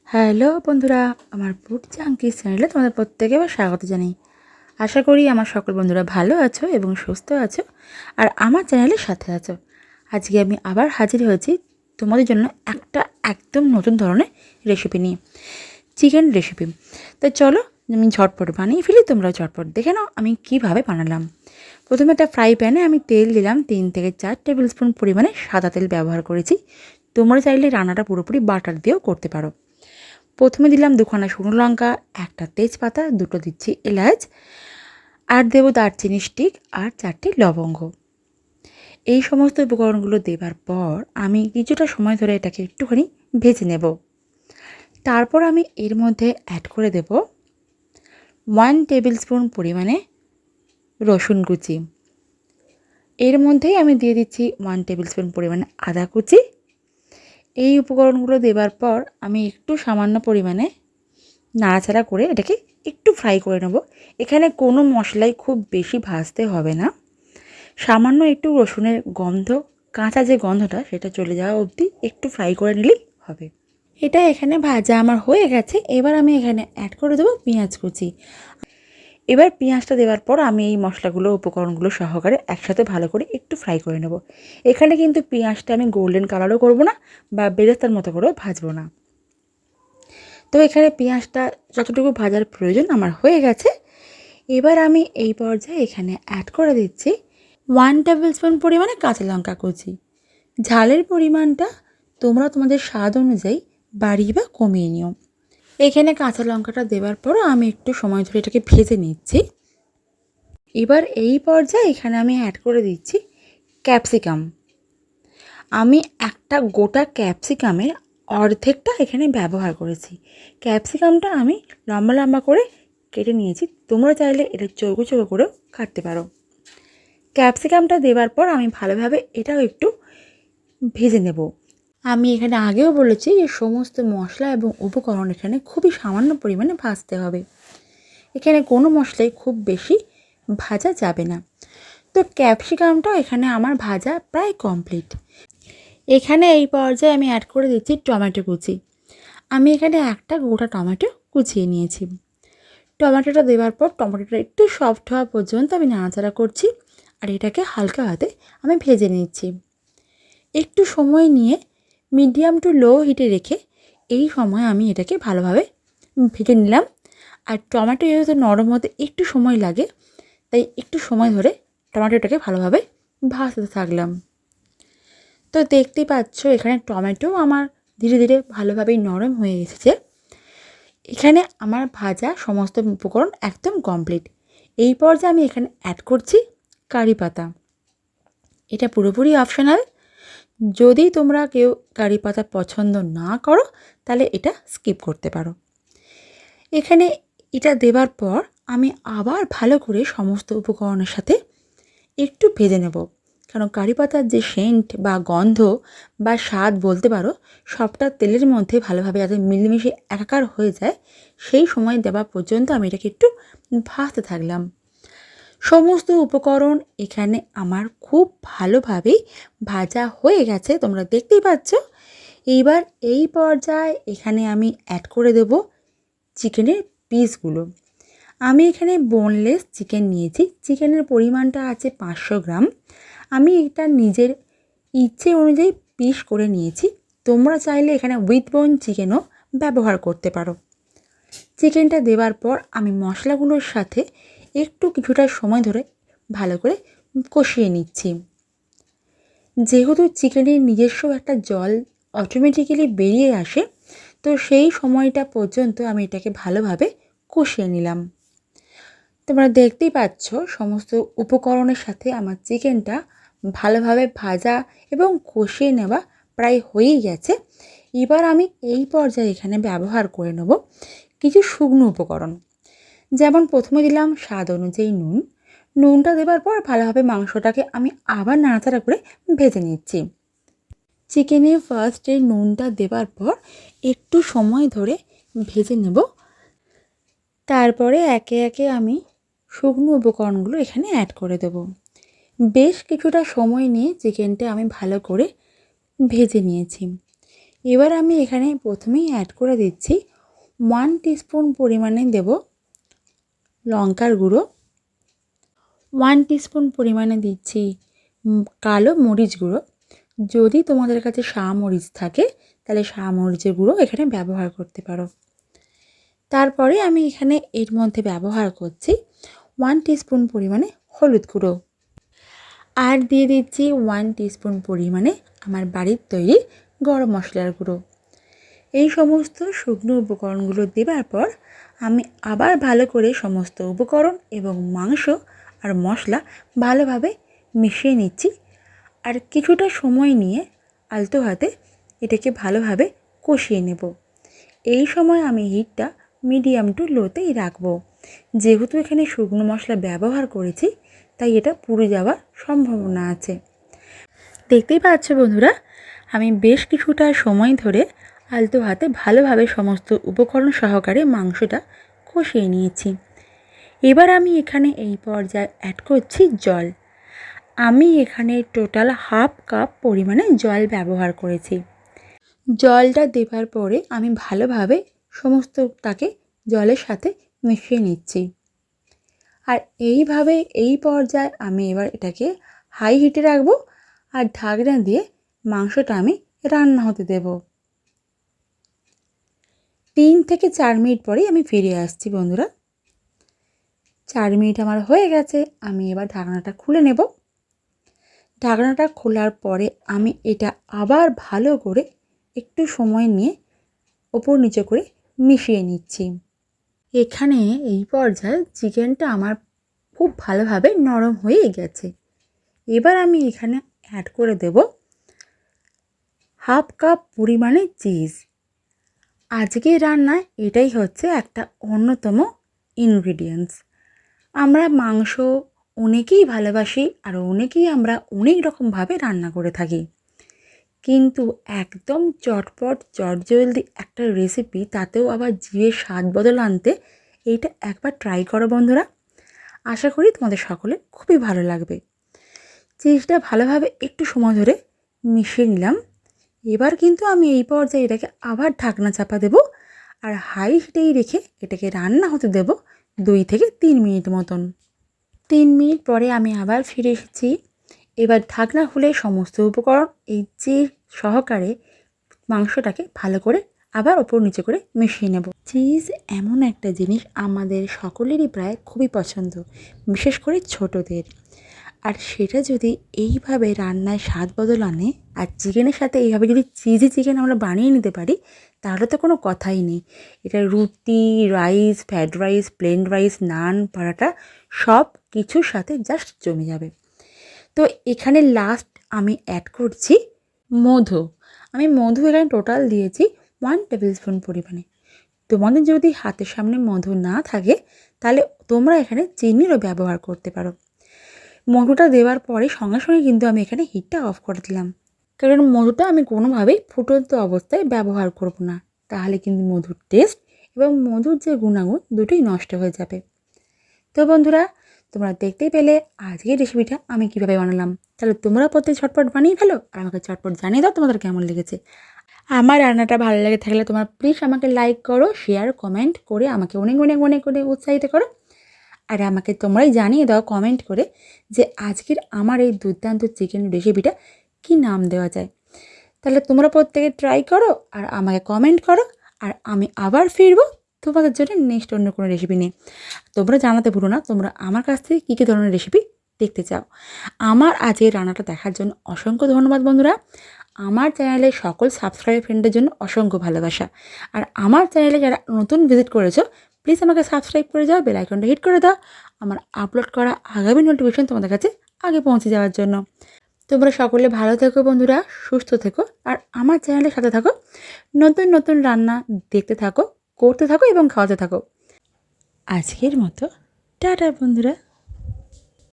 Hello বন্ধুরা, আমার food জাঙ্কিস চ্যানেলে তোমাদের প্রত্যেকে স্বাগত জানাই। আশা করি আমার সকল বন্ধুরা ভালো আছো এবং সুস্থ আছো আর আমার চ্যানেলের সাথে আছো। আজকে আমি আবার হাজির হয়েছি তোমাদের জন্য একটা একদম নতুন ধরনের রেসিপি নিয়ে, চিকেন রেসিপি। তো চলো আমি ঝটপট বানিয়ে ফেলি, তোমরাও ঝটপট দেখে নাও আমি কীভাবে বানালাম। প্রথমে একটা ফ্রাই প্যানে আমি তেল দিলাম, 3 থেকে 4 টেবিল স্পুন পরিমাণে সাদা তেল ব্যবহার করেছি। তোমরা চাইলে রান্নাটা পুরোপুরি বাটার দিয়েও করতে পারো। প্রথমে দিলাম 2খানা শুকনো লঙ্কা, একটা তেজপাতা, 2টো দিচ্ছি এলাচ, আর দেবো দারচিনি স্টিক আর 4টি লবঙ্গ। এই সমস্ত উপকরণগুলো দেবার পর আমি কিছুটা সময় ধরে এটাকে একটুখানি ভেজে নেব। তারপর আমি এর মধ্যে অ্যাড করে দেব 1 টেবিল স্পুন পরিমাণে রসুন কুচি। এর মধ্যেই আমি দিয়ে দিচ্ছি 1 টেবিল স্পুন পরিমাণে আদা কুচি। এই উপকরণগুলো দেবার পর আমি একটু সামান্য পরিমাণে নাড়াচাড়া করে এটাকে একটু ফ্রাই করে নেব। এখানে কোনো মশলাই খুব বেশি ভাজতে হবে না, সামান্য একটু রসুনের গন্ধ, কাঁচা যে গন্ধটা সেটা চলে যাওয়া অবধি একটু ফ্রাই করে নিলেই হবে। এটা এখানে ভাজা আমার হয়ে গেছে। এবার আমি এখানে অ্যাড করে দেবো পেঁয়াজ কুচি। এবার পেঁয়াজটা দেওয়ার পর আমি এই মশলাগুলো উপকরণগুলো সহকারে একসাথে ভালো করে একটু ফ্রাই করে নেব। এখানে কিন্তু পেঁয়াজটা আমি গোল্ডেন কালারও করব না বা বেরেস্তার মতো করেও ভাজবো না। তো এখানে পেঁয়াজটা যতটুকু ভাজার প্রয়োজন আমার হয়ে গেছে। এবার আমি এই পর্যায়ে এখানে অ্যাড করে দিচ্ছি 1 টেবিল স্পুন পরিমাণে কাঁচা লঙ্কা কুচি। ঝালের পরিমাণটা তোমরা তোমাদের স্বাদ অনুযায়ী বাড়িয়ে বা কমিয়ে নিও। এখানে কাঁচা লঙ্কাটা দেওয়ার পরও আমি একটু সময় ধরে এটাকে ভেজে নিচ্ছি। এবার এই পর্যায়ে এখানে আমি অ্যাড করে দিচ্ছি ক্যাপসিকাম। আমি একটা গোটা ক্যাপসিকামের অর্ধেকটা এখানে ব্যবহার করেছি। ক্যাপসিকামটা আমি লম্বা লম্বা করে কেটে নিয়েছি, তোমরা চাইলে এটা চৌকো চৌকো করেও কাটতে পারো। ক্যাপসিকামটা দেওয়ার পর আমি ভালোভাবে এটাও একটু ভেজে নেব। আমি এখানে আগেও বলেছি যে সমস্ত মশলা এবং উপকরণ এখানে খুবই সামান্য পরিমাণে ভাজতে হবে। এখানে কোনো মশলাই খুব বেশি ভাজা যাবে না। তো ক্যাপসিকামটাও এখানে আমার ভাজা প্রায় কমপ্লিট। এখানে এই পর্যায়ে আমি অ্যাড করে দিচ্ছি টমেটো কুচি। আমি এখানে একটা গোটা টমেটো কুচিয়ে নিয়েছি। টমেটোটা দেওয়ার পর টমেটোটা একটু সফট হওয়া পর্যন্ত আমি নাড়াচাড়া করছি আর এটাকে হালকা হাতে আমি ভেজে নিচ্ছি। একটু সময় নিয়ে মিডিয়াম টু লো হিটে রেখে এই সময় আমি এটাকে ভালোভাবে ভেজে নিলাম। আর টমেটো যেহেতু নরম হতে একটু সময় লাগে, তাই একটু সময় ধরে টমেটোটাকে ভালোভাবে ভাজতে থাকলাম। তো দেখতেই পাচ্ছ এখানে টমেটো আমার ধীরে ধীরে ভালোভাবেই নরম হয়ে এসেছে। এখানে আমার ভাজা সমস্ত উপকরণ একদম কমপ্লিট। এই পর্যায়ে আমি এখানে অ্যাড করছি কারি পাতা। এটা পুরোপুরি অপশনাল। যদি তোমরা কেউ কারি পাতা পছন্দ না করো তাহলে এটা স্কিপ করতে পারো। এখানে এটা দেওয়ার পর আমি আবার ভালো করে সমস্ত উপকরণের সাথে একটু ভেজে নেব, কারণ কারি পাতার যে সেন্ট বা গন্ধ বা স্বাদ বলতে পারো, সবটা তেলের মধ্যে ভালোভাবে যাতে মিলেমিশে একাকার হয়ে যায় সেই সময় দেওয়া পর্যন্ত আমি এটাকে একটু ভাজতে থাকলাম। সমস্ত উপকরণ এখানে আমার খুব ভালোভাবেই ভাজা হয়ে গেছে, তোমরা দেখতেই পাচ্ছ। এইবার এই পর্যায়ে এখানে আমি অ্যাড করে দেব চিকেনের পিসগুলো। আমি এখানে বোনলেস চিকেন নিয়েছি। চিকেনের পরিমাণটা আছে 500 গ্রাম। আমি এটা নিজের ইচ্ছে অনুযায়ী পিস করে নিয়েছি। তোমরা চাইলে এখানে উইথ বোন চিকেনও ব্যবহার করতে পারো। চিকেনটা দেওয়ার পর আমি মশলাগুলোর সাথে একটু কিছুটা সময় ধরে ভালো করে কষিয়ে নিচ্ছি। যেহেতু চিকেনের নিজস্ব একটা জল অটোমেটিক্যালি বেরিয়ে আসে, তো সেই সময়টা পর্যন্ত আমি এটাকে ভালোভাবে কষিয়ে নিলাম। তোমরা দেখতেই পাচ্ছ সমস্ত উপকরণের সাথে আমার চিকেনটা ভালোভাবে ভাজা এবং কষিয়ে নেওয়া প্রায় হয়েই গেছে। এবার আমি এই পর্যায়ে এখানে ব্যবহার করে নেব কিছু শুকনো উপকরণ। যেমন প্রথমে দিলাম স্বাদ অনুযায়ী নুন। নুনটা দেওয়ার পর ভালোভাবে মাংসটাকে আমি আবার নাড়াচাড়া করে ভেজে নিচ্ছি। চিকেনে ফার্স্টে নুনটা দেওয়ার পর একটু সময় ধরে ভেজে নেব। তারপরে একে একে আমি শুকনো উপকরণগুলো এখানে অ্যাড করে দেব। বেশ কিছুটা সময় নিয়ে চিকেনটা আমি ভালো করে ভেজে নিয়েছি। এবার আমি এখানে প্রথমেই অ্যাড করে দিচ্ছি 1 টিস্পুন পরিমাণে দেব লঙ্কার গুঁড়ো, 1 টিস্পুন পরিমাণে দিচ্ছি কালো মরিচ গুঁড়ো। যদি তোমাদের কাছে মরিচ থাকে তাহলে মরিচের গুঁড়ো এখানে ব্যবহার করতে পারো। তারপরে আমি এখানে এর মধ্যে ব্যবহার করছি 1 টিস্পুন পরিমাণে হলুদ গুঁড়ো, আর দিয়ে দিচ্ছি 1 টিস্পুন পরিমাণে আমার বাড়ির তৈরি গরম মশলার গুঁড়ো। এই সমস্ত শুকনো উপকরণগুলো দেওয়ার পর আমি আবার ভালো করে সমস্ত উপকরণ এবং মাংস আর মশলা ভালোভাবে মিশিয়ে নিচ্ছি। আর কিছুটা সময় নিয়ে আলতো হাতে এটাকে ভালোভাবে কষিয়ে নেব। এই সময় আমি হিটটা মিডিয়াম টু লোতেই রাখবো। যেহেতু এখানে শুকনো মশলা ব্যবহার করেছি তাই এটা পুড়ে যাওয়ার সম্ভাবনা আছে। দেখতেই পাচ্ছ বন্ধুরা, আমি বেশ কিছুটা সময় ধরে আলতো হাতে ভালোভাবে সমস্ত উপকরণ সহকারে মাংসটা কষিয়ে নিয়েছি। এবার আমি এখানে এই পর্যায়ে অ্যাড করছি জল। আমি এখানে টোটাল হাফ কাপ পরিমাণে জল ব্যবহার করেছি। জলটা দেওয়ার পরে আমি ভালোভাবে সমস্তটাকে জলের সাথে মিশিয়ে নিচ্ছি। আর এইভাবে এই পর্যায়ে আমি এবার এটাকে হাই হিটে রাখবো আর ঢাকনা দিয়ে মাংসটা আমি রান্না হতে দেব। 3 থেকে 4 মিনিট পরেই আমি ফিরে আসছি বন্ধুরা। 4 মিনিট আমার হয়ে গেছে। আমি এবার ঢাকনাটা খুলে নেব। ঢাকনাটা খোলার পরে আমি এটা আবার ভালো করে একটু সময় নিয়ে ওপর নিচে করে মিশিয়ে নিচ্ছি। এখানে এই পর্যায়ে চিকেনটা আমার খুব ভালোভাবে নরম হয়ে গেছে। এবার আমি এখানে অ্যাড করে দেব হাফ কাপ পরিমাণে চিজ। আজকের রান্নায় এটাই হচ্ছে একটা অন্যতম ইনগ্রিডিয়েন্টস। আমরা মাংস অনেকেই ভালোবাসি আর অনেকেই আমরা অনেক রকমভাবে রান্না করে থাকি, কিন্তু একদম চটপট চটজলদি একটা রেসিপি, তাতেও আবার জিভের স্বাদ বদল আনতে এইটা একবার ট্রাই করো বন্ধুরা। আশা করি তোমাদের সকলের খুবই ভালো লাগবে। চিজটা ভালোভাবে একটু সময় ধরে মিশিয়ে নিলাম। এবার কিন্তু আমি এই পর্যায়ে এটাকে আবার ঢাকনা চাপা দেব আর হাই হিটেই রেখে এটাকে রান্না হতে দেব 2 থেকে 3 মিনিট মতন। 3 মিনিট পরে আমি আবার ফিরে এসেছি। এবার ঢাকনা খুলে সমস্ত উপকরণ এই চিজ সহকারে মাংসটাকে ভালো করে আবার ওপর নিচে করে মিশিয়ে নেব। চিজ এমন একটা জিনিস আমাদের সকলেরই প্রায় খুবই পছন্দ, বিশেষ করে ছোটদের। আর সেটা যদি এইভাবে রান্নায় স্বাদ বদল আনে আর চিকেনের সাথে এইভাবে যদি চিজি চিকেন আমরা বানিয়ে নিতে পারি তাহলে তো কোনো কথাই নেই। এটা রুটি, rice, fried rice, plain rice, naan, paratha সব কিছুর সাথে জাস্ট জমে যাবে। তো এখানে লাস্ট আমি অ্যাড করছি মধু। আমি মধু এখানে টোটাল দিয়েছি 1 টেবিল স্পুন পরিমাণে। তোমাদের যদি হাতের সামনে মধু না থাকে তাহলে তোমরা এখানে চিনিরও ব্যবহার করতে পারো। মধুটা দেওয়ার পরে সঙ্গে সঙ্গে কিন্তু আমি এখানে হিটটা অফ করে দিলাম, কারণ মধুটা আমি কোনোভাবেই ফুটন্ত অবস্থায় ব্যবহার করব না, তাহলে কিন্তু মধুর টেস্ট এবং মধুর যে গুণাগুণ দুটোই নষ্ট হয়ে যাবে। তো বন্ধুরা, তোমরা দেখতেই পেলে আজকের রেসিপিটা আমি কীভাবে বানালাম। তাহলে তোমরা প্রত্যেক ঝটপট বানিয়ে ফেলো আর আমাকে ঝটপট জানিয়ে দাও তোমাদের কেমন লেগেছে। আমার রান্নাটা ভালো লেগে থাকলে তোমরা প্লিজ আমাকে লাইক করো, শেয়ার, কমেন্ট করে আমাকে অনেক অনেক অনেক অনেক উৎসাহিত করো। আর আমাকে তোমরাই জানিয়ে দাও কমেন্ট করে যে আজকের আমার এই দুর্দান্ত চিকেন রেসিপিটা কী নাম দেওয়া যায়। তাহলে তোমরা প্রত্যেকে ট্রাই করো আর আমাকে কমেন্ট করো, আর আমি আবার ফিরবো তোমাদের জন্য নেক্সট অন্য কোনো রেসিপি নিয়ে। তোমরা জানাতে ভুলো না তোমরা আমার কাছ থেকে কী কী ধরনের রেসিপি দেখতে চাও। আমার আজকের রান্নাটা দেখার জন্য অসংখ্য ধন্যবাদ বন্ধুরা। আমার চ্যানেলে সকল সাবস্ক্রাইব ফ্রেন্ডের জন্য অসংখ্য ভালোবাসা। আর আমার চ্যানেলে যারা নতুন ভিজিট করেছো প্লিজ আমাকে সাবস্ক্রাইব করে যাও, বেল আইকনটা হিট করে দাও আমার আপলোড করা আগামী নোটিফিকেশন তোমাদের কাছে আগে পৌঁছে যাওয়ার জন্য। তোমরা সকলে ভালো থেকো বন্ধুরা, সুস্থ থেকো আর আমার চ্যানেলের সাথে থাকো। নতুন নতুন রান্না দেখতে থাকো, করতে থাকো এবং খাওয়াতে থাকো। আজকের মতো টাটা বন্ধুরা।